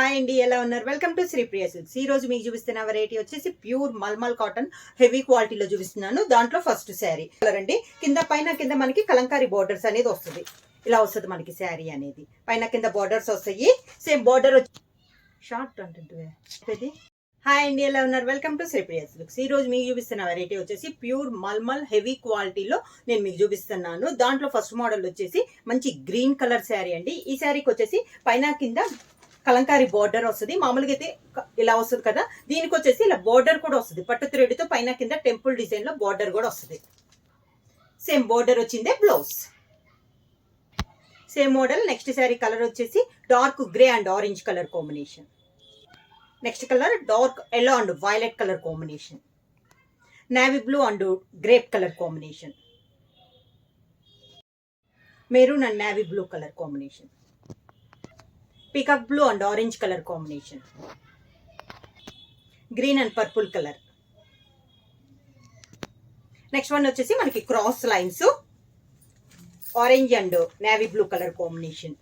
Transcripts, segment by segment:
Hi అండి, ఎలా ఉన్నారు? Welcome to Sripriya silks. ఈ రోజు మీకు చూపిస్తున్న వెరైటీ వచ్చేసి ప్యూర్ మల్మల్ కాటన్ హెవీ క్వాలిటీలో చూపిస్తున్నాను. దాంట్లో ఫస్ట్ శారీ కలర్ అండి. కింద మనకి కలంకారీ బోర్డర్స్ అనేది వస్తుంది. ఇలా వస్తుంది మనకి శారీ అనేది. పైన కింద బోర్డర్స్ వస్తాయి. సేమ్ బోర్డర్ షార్ట్ అంటే హాయ్ అండి, ఎలా ఉన్నారు? Welcome to Sripriya silks. ఈ రోజు మీకు చూపిస్తున్న వెరైటీ వచ్చేసి ప్యూర్ మల్మల్ హెవీ క్వాలిటీలో నేను మీకు చూపిస్తున్నాను. దాంట్లో ఫస్ట్ మోడల్ వచ్చేసి మంచి గ్రీన్ కలర్ శారీ అండి. ఈ శారీకి వచ్చేసి పైన కింద కలంకారీ బోర్డర్ వస్తుంది. మామూలుగా అయితే ఇలా వస్తుంది కదా, దీనికి వచ్చేసి ఇలా బోర్డర్ కూడా వస్తుంది. పట్టు థ్రెడ్తో పైన కింద టెంపుల్ డిజైన్ లో బోర్డర్ కూడా వస్తుంది. సేమ్ బోర్డర్ వచ్చిందే blouse. Same model. Next sari colour వచ్చేసి dark grey and orange colour combination. Next colour dark yellow and violet colour combination. Navy blue and grape colour combination. Maroon and navy blue colour combination. Peacock blue and orange colour combination. Green and purple colour. Next one వచ్చేసి మనకి cross lines orange and navy blue colour combination.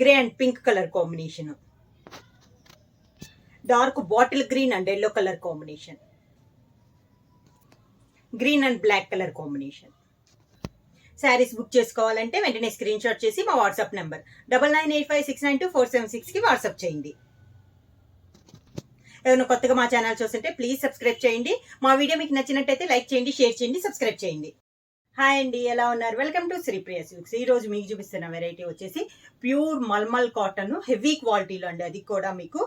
Grey and pink colour combination. Dark bottle green and yellow colour combination. Green and black colour combination. Saris book చేసుకోవాలంటే వెంటనే screen shot చేసి మా WhatsApp number 9985692476కి WhatsApp చేయండి. ఏమైనా కొత్తగా మా channel చూస్తుంటే please subscribe చేయండి. మా వీడియో మీకు నచ్చినట్టయితే లైక్ చేయండి, షేర్ చేయండి, సబ్స్క్రైబ్ చేయండి. హాయ్ అండి, ఎలా ఉన్నారు? Welcome to Sripriya silks. ఈ రోజు మీకు చూపిస్తున్న వెరైటీ వచ్చేసి ప్యూర్ మల్మల్ కాటన్ హెవీ క్వాలిటీలో అండి. అది కూడా మీకు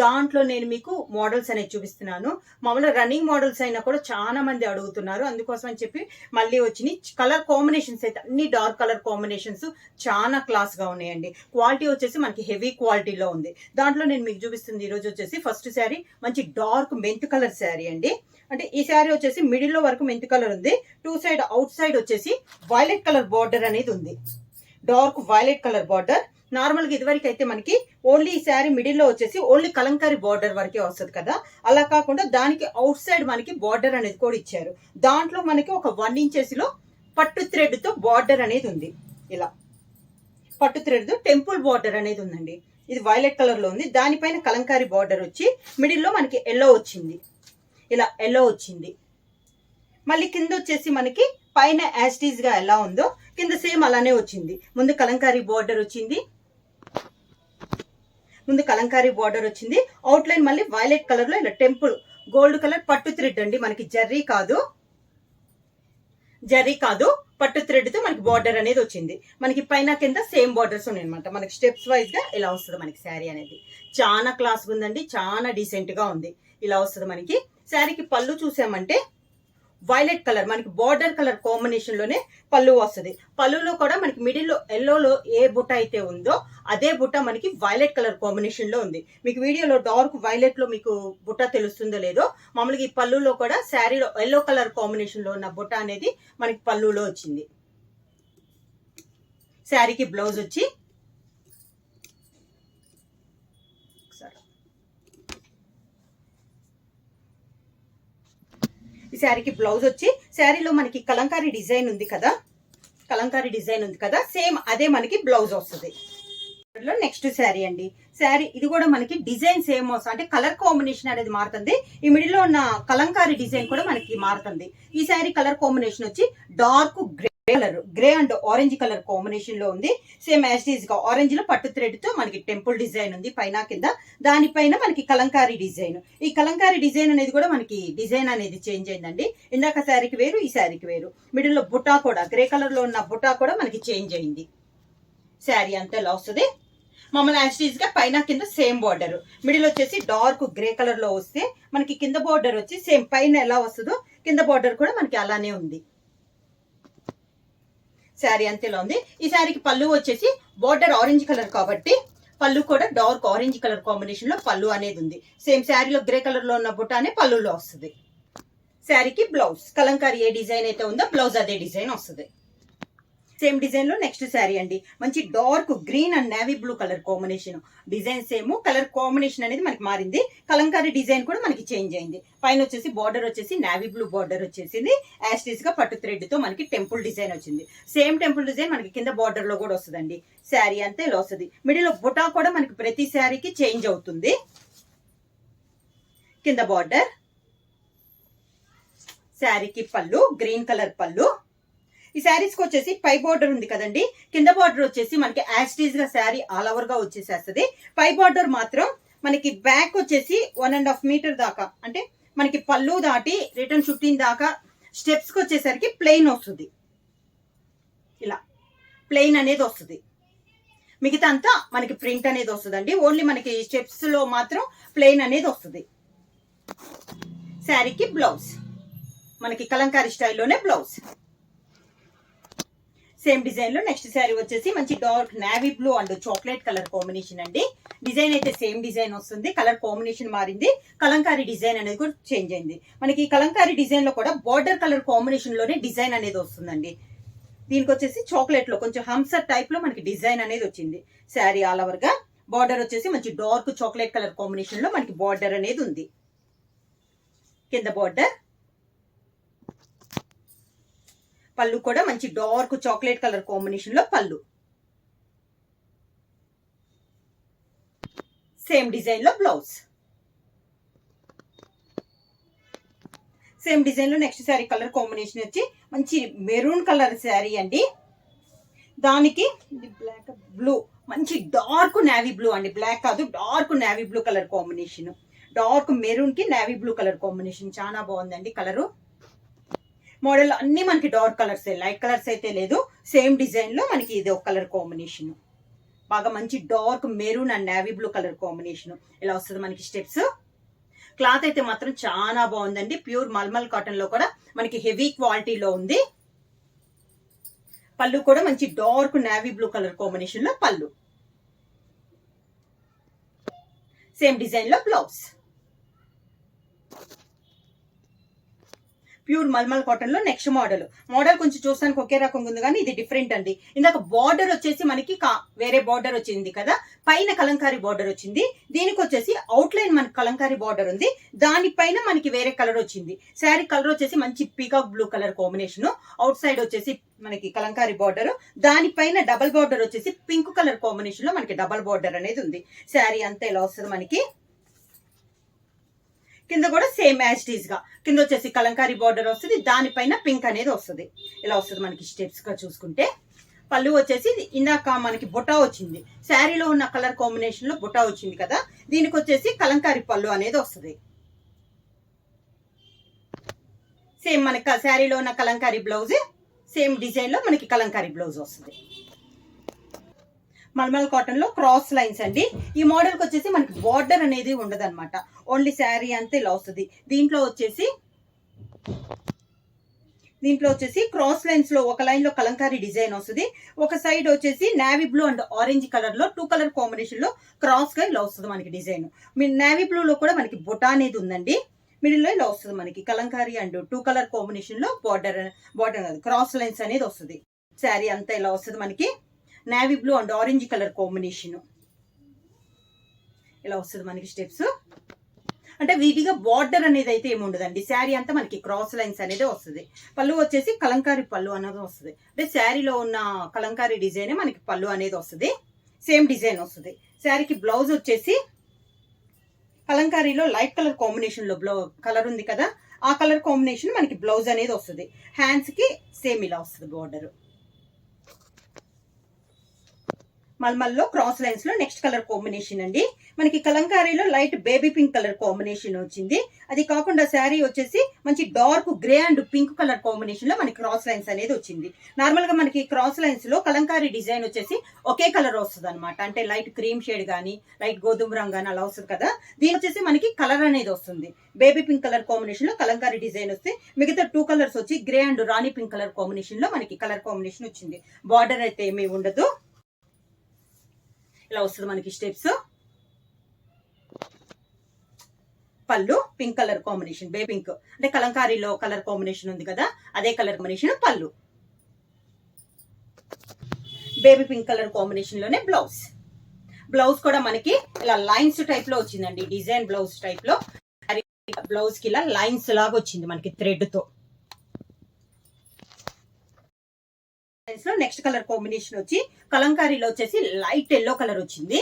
దాంట్లో నేను మీకు మోడల్స్ అనేది చూపిస్తున్నాను. మామూలుగా రన్నింగ్ మోడల్స్ అయినా కూడా చాలా మంది అడుగుతున్నారు. అందుకోసం అని చెప్పి మళ్ళీ వచ్చినాయి. కలర్ కాంబినేషన్స్ అయితే అన్ని డార్క్ కలర్ కాంబినేషన్స్ చాలా క్లాస్ గా ఉన్నాయండి. క్వాలిటీ వచ్చేసి మనకి హెవీ క్వాలిటీలో ఉంది. దాంట్లో నేను మీకు చూపిస్తుంది ఈ రోజు వచ్చేసి ఫస్ట్ శారీ మంచి డార్క్ మెంత్ కలర్ శారీ అండి. అంటే ఈ శారీ వచ్చేసి మిడిల్ లో వరకు మెంత్ కలర్ ఉంది. టూ సైడ్ అవుట్ సైడ్ వచ్చేసి వైలెట్ కలర్ బార్డర్ అనేది ఉంది. Dark violet colour border. Normal గా ఇదివరకు అయితే మనకి ఓన్లీ ఈ శారీ మిడిల్ లో వచ్చేసి ఓన్లీ కలంకారీ బార్డర్ వరకే వస్తుంది కదా, అలా కాకుండా దానికి అవుట్ సైడ్ మనకి బార్డర్ అనేది కూడా ఇచ్చారు. దాంట్లో మనకి ఒక 1 ఇంచెస్ లో పట్టు థ్రెడ్ తో బార్డర్ అనేది ఉంది. ఇలా పట్టు థ్రెడ్ తో టెంపుల్ బార్డర్ అనేది ఉందండి. ఇది వైలెట్ కలర్ లో ఉంది. దానిపైన కలంకారీ బార్డర్ వచ్చి మిడిల్ లో మనకి ఎల్లో వచ్చింది. ఇలా ఎల్లో వచ్చింది. మళ్ళీ కింద వచ్చేసి మనకి పైన యాస్టీజ్ గా ఎలా ఉందో కింద సేమ్ అలానే వచ్చింది. ముందు కలంకారీ బార్డర్ వచ్చింది. అవుట్ లైన్ మళ్ళీ వైలెట్ కలర్ లో ఇలా టెంపుల్ గోల్డ్ కలర్ పట్టు థ్రెడ్ అండి. మనకి జర్రీ కాదు పట్టు థ్రెడ్ తో మనకి బార్డర్ అనేది వచ్చింది. మనకి పైన కింద సేమ్ బార్డర్స్ ఉన్నాయి అనమాట. మనకి స్టెప్స్ వైజ్ గా ఇలా వస్తుంది మనకి శారీ అనేది. చాలా క్లాస్ ఉందండి, చాలా డీసెంట్ గా ఉంది. ఇలా వస్తుంది మనకి. శారీకి పళ్ళు చూసామంటే వైలెట్ కలర్ మనకి బార్డర్ కలర్ కాంబినేషన్ లోనే పళ్ళు వస్తుంది. పళ్ళులో కూడా మనకి మిడిల్ లో ఎల్లోలో ఏ బుట్ట అయితే ఉందో అదే బుట్ట మనకి వైలెట్ కలర్ కాంబినేషన్ లో ఉంది. మీకు వీడియోలో డార్క్ వైలెట్ లో మీకు బుట్ట తెలుస్తుందో లేదో, మామూలుగా ఈ పళ్ళులో కూడా శారీలో ఎల్లో కలర్ కాంబినేషన్ లో ఉన్న బుట్ట అనేది మనకి పళ్ళులో వచ్చింది. శారీకి బ్లౌజ్ వచ్చి ఈ శారీకి బ్లౌజ్ వచ్చి శారీలో మనకి కలంకారీ డిజైన్ ఉంది కదా, సేమ్ అదే మనకి బ్లౌజ్ వస్తుంది. నెక్స్ట్ శారీ అండి. శారీ ఇది కూడా మనకి డిజైన్ సేమ్ వస్తుంది. అంటే కలర్ కాంబినేషన్ అనేది మారుతుంది. ఈ మిడిల్ లో ఉన్న కలంకారీ డిజైన్ కూడా మనకి మారుతుంది. ఈ శారీ కలర్ కాంబినేషన్ వచ్చి dark grey and orange colour combination లో ఉంది. సేమ్ యాస్టీజ్ గా ఆరెంజ్ లో పట్టు థ్రెడ్ తో మనకి టెంపుల్ డిజైన్ ఉంది పైన కింద. దానిపైన మనకి కలంకారీ డిజైన్. ఈ కలంకారీ డిజైన్ అనేది కూడా మనకి డిజైన్ అనేది చేంజ్ అయిందండి. ఇందాక శారీకి వేరు, ఈ శారీకి వేరు. మిడిల్ లో బుటా కూడా గ్రే కలర్ లో ఉన్న బుటా కూడా మనకి చేంజ్ అయింది. శారీ అంతా ఎలా వస్తుంది మమ్మల్ని యాస్టీజ్ గా పైన కింద సేమ్ బార్డర్. మిడిల్ వచ్చేసి డార్క్ గ్రే కలర్ లో వస్తే మనకి కింద బార్డర్ వచ్చి సేమ్ పైన ఎలా వస్తుందో కింద బార్డర్ కూడా మనకి అలానే ఉంది. శారీ అంతేలా ఉంది. ఈ శారీకి పళ్ళు వచ్చేసి బార్డర్ ఆరెంజ్ కలర్ కాబట్టి పళ్ళు కూడా డార్క్ ఆరెంజ్ కలర్ కాంబినేషన్ లో పళ్ళు అనేది ఉంది. సేమ్ శారీలో గ్రే కలర్ లో ఉన్న బుట్టానే పళ్ళులో వస్తుంది. శారీకి బ్లౌజ్ కలంకారీ ఏ డిజైన్ అయితే ఉందో బ్లౌజ్ అదే డిజైన్ వస్తుంది. సేమ్ డిజైన్ లో నెక్స్ట్ శారీ అండి. మంచి dark green and navy blue colour combination. Design same, colour combination అనేది మనకి మారింది. కలంకారీ డిజైన్ కూడా మనకి చేంజ్ అయింది. పైన వచ్చేసి బార్డర్ వచ్చేసి నేవీ బ్లూ బార్డర్ వచ్చేసింది. యాస్టీస్ గా పట్టు థ్రెడ్ తో మనకి టెంపుల్ డిజైన్ వచ్చింది. సేమ్ టెంపుల్ డిజైన్ మనకి కింద బార్డర్ లో కూడా వస్తుందండి. శారీ అంతే ఇలా వస్తుంది. మిడిల్ లో బుటా కూడా మనకి ప్రతి శారీకి చేంజ్ అవుతుంది. కింద బార్డర్, శారీకి పళ్ళు గ్రీన్ కలర్ పళ్ళు. ఈ శారీస్ కి వచ్చేసి పై బార్డర్ ఉంది కదండి, కింద బార్డర్ వచ్చేసి మనకి యాస్టీస్ గా శారీ ఆల్ ఓవర్ గా వచ్చేసేస్తుంది. పై బార్డర్ మాత్రం మనకి బ్యాక్ వచ్చేసి 1.5 మీటర్ దాకా, అంటే మనకి పళ్ళు దాటి రిటర్న్ 15 దాకా స్టెప్స్ కి వచ్చేసరికి ప్లెయిన్ వస్తుంది. ఇలా ప్లెయిన్ అనేది వస్తుంది. మిగతా అంతా మనకి ప్రింట్ అనేది వస్తుందండి. ఓన్లీ మనకి స్టెప్స్ లో మాత్రం ప్లెయిన్ అనేది వస్తుంది. శారీకి బ్లౌజ్ మనకి కలంకారీ స్టైల్లోనే బ్లౌజ్. సేమ్ డిజైన్ లో నెక్స్ట్ శారీ వచ్చేసి మంచి dark navy blue and chocolate colour combination అండి. డిజైన్ అయితే సేమ్ డిజైన్ వస్తుంది, కలర్ కాంబినేషన్ మారింది. కలంకారీ డిజైన్ అనేది కూడా చేంజ్ అయింది. మనకి కలంకారీ డిజైన్ లో కూడా బార్డర్ కలర్ కాంబినేషన్ లోనే డిజైన్ అనేది వస్తుందండి. దీనికి వచ్చేసి చాక్లెట్ లో కొంచెం హంసర్ టైప్ లో మనకి డిజైన్ అనేది వచ్చింది. శారీ ఆల్ ఓవర్ గా బార్డర్ వచ్చేసి మంచి డార్క్ చాక్లెట్ కలర్ కాంబినేషన్ లో మనకి బార్డర్ అనేది ఉంది. కింద బార్డర్, పళ్ళు కూడా మంచి డార్క్ చాక్లెట్ కలర్ కాంబినేషన్ లో పళ్ళు. సేమ్ డిజైన్ లో బ్లౌజ్. సేమ్ డిజైన్ లో నెక్స్ట్ శారీ కలర్ కాంబినేషన్ వచ్చి మంచి మెరూన్ కలర్ శారీ అండి. దానికి బ్లాక్ బ్లూ, మంచి డార్క్ నేవీ బ్లూ అండి. బ్లాక్ కాదు, dark navy blue colour combination. Dark maroon కి నేవీ బ్లూ కలర్ కాంబినేషన్ చాలా బాగుందండి. కలరు మోడల్ అన్ని మనకి డార్క్ కలర్స్, లైట్ కలర్స్ అయితే లేదు. సేమ్ డిజైన్ లో మనకి ఇది ఒక కలర్ కాంబినేషన్. బాగా మంచి dark maroon and navy blue colour combination ఇలా వస్తుంది మనకి స్టెప్స్. క్లాత్ అయితే మాత్రం చాలా బాగుందండి. ప్యూర్ మల్మల్ కాటన్ లో కూడా మనకి హెవీ క్వాలిటీలో ఉంది. పళ్ళు కూడా మంచి dark navy blue colour combination లో పళ్ళు. సేమ్ డిజైన్ లో బ్లౌజ్. ప్యూర్ మల్మల్ కాటన్ లో నెక్స్ట్ మోడల్ కొంచెం చూస్తానికి ఒకే రకంగా ఉంది, కానీ ఇది డిఫరెంట్ అండి. ఇందాక బార్డర్ వచ్చేసి మనకి వేరే బార్డర్ వచ్చింది కదా, పైన కలంకారీ బార్డర్ వచ్చింది. దీనికి వచ్చేసి అవుట్ లైన్ మనకి కలంకారీ బార్డర్ ఉంది, దానిపైన మనకి వేరే కలర్ వచ్చింది. శారీ కలర్ వచ్చేసి మంచి peacock blue colour combination. Out side వచ్చేసి మనకి కలంకారీ బార్డర్, దానిపైన డబల్ బార్డర్ వచ్చేసి పింక్ కలర్ కాంబినేషన్ లో మనకి డబల్ బార్డర్ అనేది ఉంది. శారీ అంతా ఇలా వస్తుంది మనకి. కింద కూడా సేమ్ యాజ్ టీజ్ గా కింద వచ్చేసి కలంకారీ బార్డర్ వస్తుంది, దానిపైన పింక్ అనేది వస్తుంది. ఇలా వస్తుంది మనకి స్టెప్స్ గా చూసుకుంటే. పళ్ళు వచ్చేసి ఇందాక మనకి బుటా వచ్చింది, శారీలో ఉన్న కలర్ కాంబినేషన్ లో బుటా వచ్చింది కదా, దీనికి వచ్చేసి కలంకారీ పళ్ళు అనేది వస్తుంది. సేమ్ మనకి శారీలో ఉన్న కలంకారీ బ్లౌజ్, సేమ్ డిజైన్ లో మనకి కలంకారీ బ్లౌజ్ వస్తుంది. మల్మల్ కాటన్ లో క్రాస్ లైన్స్ అండి. ఈ మోడల్ కి వచ్చేసి మనకి బార్డర్ అనేది ఉండదు అనమాట, ఓన్లీ శారీ అంతే ఇలా వస్తుంది. దీంట్లో వచ్చేసి క్రాస్ లైన్స్ లో ఒక లైన్ లో కలంకారీ డిజైన్ వస్తుంది, ఒక సైడ్ వచ్చేసి navy blue and orange colour లో 2 కలర్ కాంబినేషన్ లో క్రాస్ గా ఇలా వస్తుంది మనకి డిజైన్. నేవీ బ్లూ లో కూడా మనకి బుటా అనేది ఉందండి. మిడిల్ లో ఇలా వస్తుంది మనకి కలంకారీ అండ్ 2 కలర్ కాంబినేషన్ లో బార్డర్ క్రాస్ లైన్స్ అనేది వస్తుంది. శారీ అంతా ఇలా వస్తుంది మనకి. Navy blue and orange colour combination ఇలా వస్తుంది మనకి స్టెప్స్. అంటే వీటిగా బార్డర్ అనేది అయితే ఏమి ఉండదండి, శారీ అంతా మనకి క్రాస్ లైన్స్ అనేది వస్తుంది. పళ్ళు వచ్చేసి కలంకారీ పళ్ళు అనేది వస్తుంది, అంటే శారీలో ఉన్న కలంకారీ డిజైన్ మనకి పళ్ళు అనేది వస్తుంది. సేమ్ డిజైన్ వస్తుంది. శారీకి బ్లౌజ్ వచ్చేసి కలంకారీలో లైట్ కలర్ కాంబినేషన్ లో కలర్ ఉంది కదా, ఆ కలర్ కాంబినేషన్ మనకి బ్లౌజ్ అనేది వస్తుంది. హ్యాండ్స్ కి సేమ్ ఇలా వస్తుంది బార్డర్. మల్మల్లో క్రాస్ లైన్స్ లో నెక్స్ట్ కలర్ కాంబినేషన్ అండి. మనకి కలంకారీలో light baby pink colour combination వచ్చింది. అది కాకుండా శారీ వచ్చేసి మంచి dark grey and pink colour combination లో మనకి క్రాస్ లైన్స్ అనేది వచ్చింది. నార్మల్ గా మనకి క్రాస్ లైన్స్ లో కలంకారీ డిజైన్ వచ్చేసి ఒకే కలర్ వస్తుంది అనమాట, అంటే లైట్ క్రీమ్ షేడ్ గానీ లైట్ గోధుమ రంగు గానీ అలా వస్తుంది కదా. దీని వచ్చేసి మనకి కలర్ అనేది వస్తుంది, బేబీ పింక్ కలర్ కాంబినేషన్ లో కలంకారీ డిజైన్ వస్తే మిగతా 2 కలర్స్ వచ్చి grey and Rani pink colour combination లో మనకి కలర్ కాంబినేషన్ వచ్చింది. బార్డర్ అయితే ఏమీ ఉండదు, ఇలా వస్తుంది మనకి స్టెప్స్. పళ్ళు pink colour combination, baby pink అంటే కలంకారీలో కలర్ కాంబినేషన్ ఉంది కదా, అదే కలర్ కాంబినేషన్ పళ్ళు. బేబీ పింక్ కలర్ కాంబినేషన్ లోనే బ్లౌజ్. బ్లౌజ్ కూడా మనకి ఇలా లైన్స్ టైప్ లో వచ్చిందండి, డిజైన్ బ్లౌజ్ టైప్ లో. బ్లౌజ్ కి ఇలా లైన్స్ లాగా వచ్చింది మనకి థ్రెడ్ తో. నెక్స్ట్ కలర్ కాంబినేషన్ వచ్చి కలంకారీలో వచ్చేసి లైట్ ఎల్లో కలర్ వచ్చింది.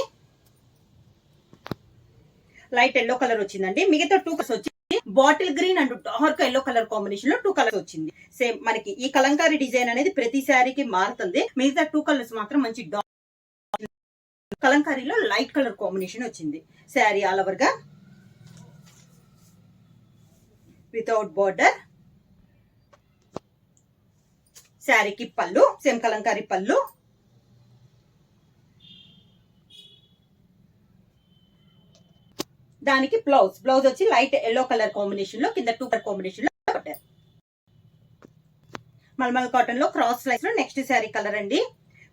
లైట్ ఎల్లో కలర్ వచ్చిందండి. మిగతా 2 కలర్స్ వచ్చి bottle green and dark yellow colour combination లో 2 కలర్స్ వచ్చింది. సేమ్ మనకి ఈ కలంకారీ డిజైన్ అనేది ప్రతి శారీకి మారుతుంది. మిగతా 2 కలర్స్ మాత్రం మంచి కలంకారీలో లైట్ కలర్ కాంబినేషన్ వచ్చింది. శారీ ఆల్ ఓవర్ గా వితౌట్ బార్డర్. శారీకి పళ్ళు సేమ్ కలంకారీ పళ్ళు. దానికి బ్లౌజ్ వచ్చి లైట్ ఎల్లో కలర్ కాంబినేషన్ లో కింద 2 కలర్ కాంబినేషన్ లో పట్టారు. మల్మల్ కాటన్ లో క్రాస్ లైన్స్ లో నెక్స్ట్ శారీ కలర్ అండి.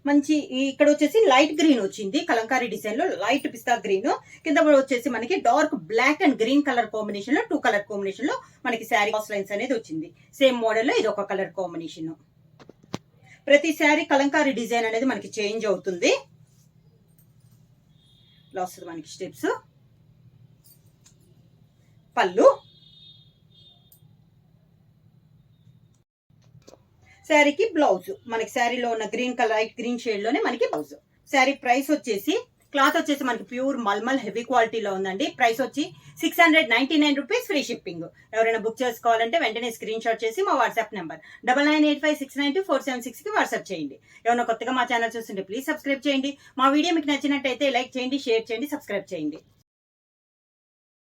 మంచి ఇక్కడ వచ్చేసి లైట్ గ్రీన్ వచ్చింది కలంకారీ డిజైన్ లో, లైట్ పిస్తా గ్రీన్. కింద వచ్చేసి మనకి dark black and green colour combination లో 2 కలర్ కాంబినేషన్ లో మనకి శారీ క్రాస్ లైన్స్ అనేది వచ్చింది. సేమ్ మోడల్ లో ఇది ఒక కలర్ కాంబినేషన్. ప్రతి శారీ కలంకారీ డిజైన్ అనేది మనకి చేంజ్ అవుతుంది. ఇలా వస్తుంది మనకి స్టెప్స్. పళ్ళు. శారీకి బ్లౌజ్ మనకి శారీలో ఉన్న green colour light green shade లోనే మనకి బ్లౌజ్. శారీ ప్రైస్ వచ్చేసి క్లాత్ వచ్చేసి మనకి ప్యూర్ మల్మల్ హెవీ క్వాలిటీలో ఉందండి. ప్రైస్ వచ్చి 699 రూపీస్, ఫ్రీ షిప్పింగ్. ఎవరైనా బుక్ చేసుకోవాలంటే వెంటనే స్క్రీన్ షాట్ చేసి మా వాట్సాప్ నెంబర్ 9985692476 కి వాట్సాప్ చేయండి. ఎవరైనా కొత్తగా మా ఛానల్ చూస్తుంటే ప్లీజ్ సబ్స్క్రైబ్ చేయండి. మా వీడియో మీకు నచ్చినట్టయితే లైక్ చేయండి, షేర్ చేయండి, సబ్స్క్రైబ్ చేయండి.